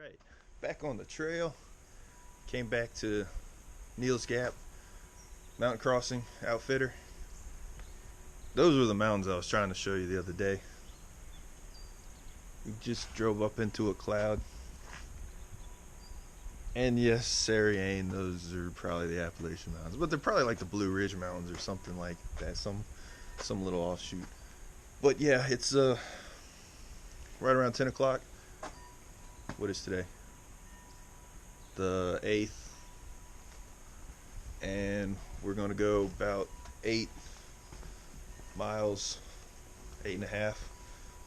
Right, back on the trail. Came back to Neel's Gap, mountain crossing, outfitter. Those were the mountains I was trying to show you the other day. We just drove up into a cloud. And yes, Sariane, those are probably the Appalachian Mountains. But they're probably like the Blue Ridge Mountains or something like that. Some little offshoot. But yeah, it's right around 10 o'clock. What is today? The 8th. And we're going to go about 8 miles, 8.5,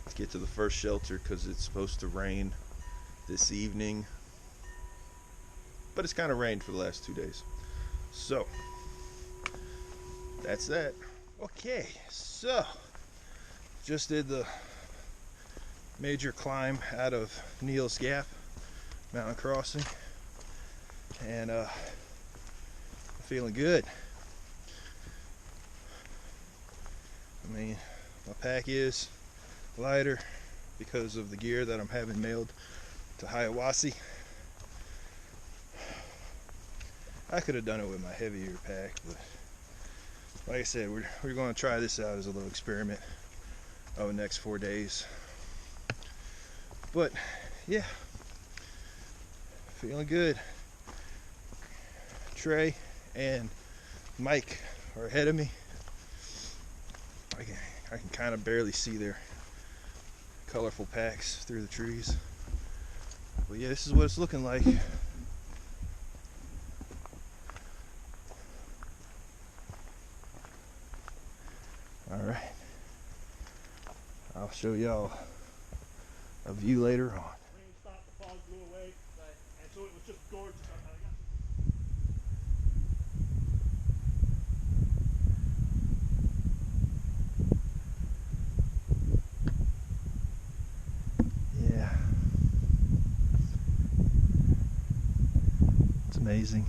to get to the first shelter because it's supposed to rain this evening. But it's kind of rained for the last 2 days. So, that's that. Okay, so, just did the major climb out of Neel's Gap, mountain crossing, and feeling good. I mean, my pack is lighter because of the gear that I'm having mailed to Hiawassee. I could have done it with my heavier pack, but like I said, we're going to try this out as a little experiment over the next 4 days. But yeah, feeling good. Trey and Mike are ahead of me. I can kind of barely see their colorful packs through the trees. But yeah, this is what it's looking like. Alright, I'll show y'all a view later on. Rain stopped, the fog blew away, and so it was just gorgeous. Yeah, it's amazing.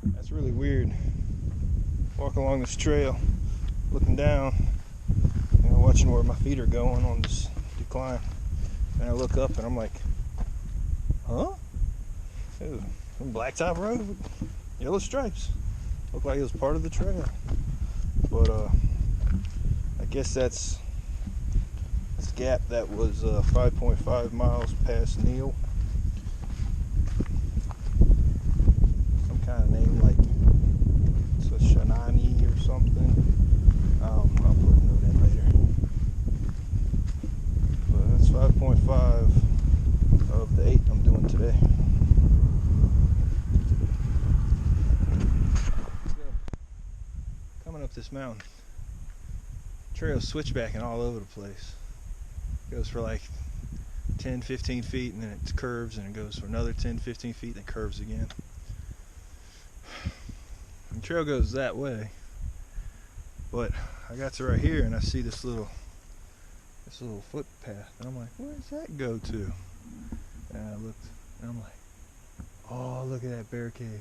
That's really weird. Walking along this trail, looking down, watching where my feet are going on this decline. And I look up and I'm like, huh? Ew, some blacktop road with yellow stripes. Looked like it was part of the trail. But I guess that's this gap that was 5.5 miles past Neel. Kind of name like Shanani or something. I'll put a note in later. But that's 5.5 of the 8 I'm doing today. Let's go. Coming up this mountain. Trail's switchbacking all over the place. Goes for like 10-15 feet and then it curves and it goes for another 10-15 feet and then curves again. The trail goes that way, but I got to right here and I see this little footpath and I'm like, where does that go to? And I looked and I'm like, oh, look at that bear cave.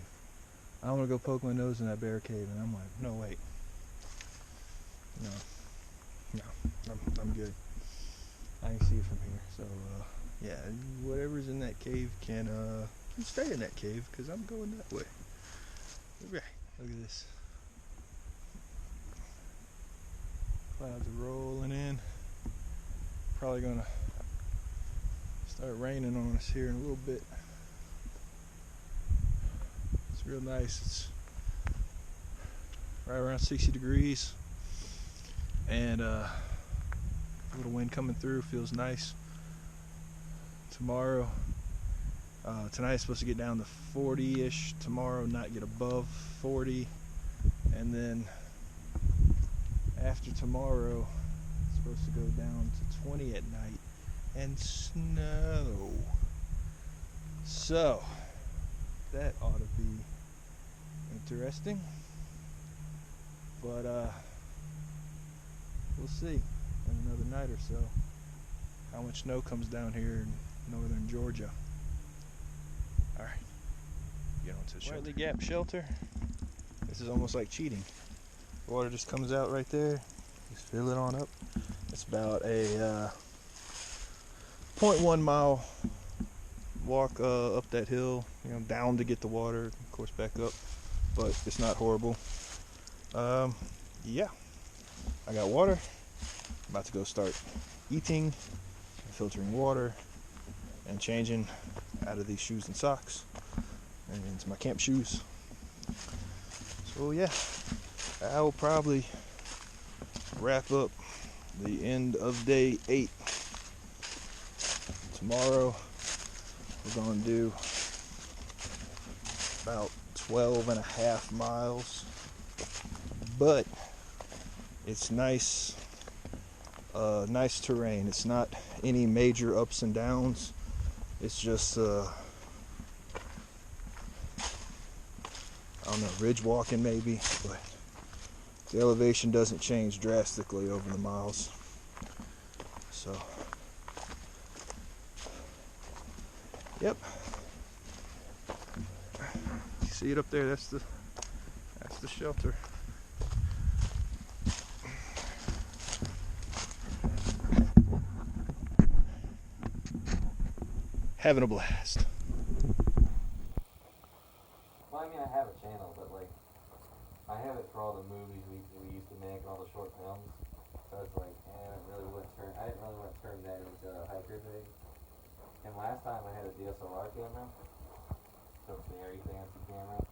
I want to go poke my nose in that bear cave. And I'm like, no, wait, no, I'm good. I can see it from here. So yeah, whatever's in that cave can stay in that cave because I'm going that way. Right. Look at this. Clouds are rolling in. Probably gonna start raining on us here in a little bit. It's real nice. It's right around 60 degrees. And a little wind coming through. Feels nice. Tomorrow. Tonight it's supposed to get down to 40-ish. Tomorrow not get above 40. And then after tomorrow it's supposed to go down to 20 at night and snow. So that ought to be interesting. But we'll see in another night or so how much snow comes down here in northern Georgia. All right, get on to the shelter. Whitley Gap Shelter. This is almost like cheating. The water just comes out right there. Just fill it on up. It's about a 0.1 mile walk up that hill, down to get the water, of course back up, but it's not horrible. Yeah, I got water. I'm about to go start eating, filtering water, and changing out of these shoes and socks and into my camp shoes. So yeah, I will probably wrap up the end of day 8. Tomorrow we're going to do about 12.5 miles, but it's nice terrain. It's not any major ups and downs. It's just I don't know, ridge walking maybe, but the elevation doesn't change drastically over the miles. So yep. You see it up there? That's the shelter. Having a blast. Well, I mean, I have a channel, but like, I have it for all the movies we used to make and all the short films. So it's like, I didn't really want to turn that into a hiker thing. And last time I had a DSLR camera, so it's a very fancy camera.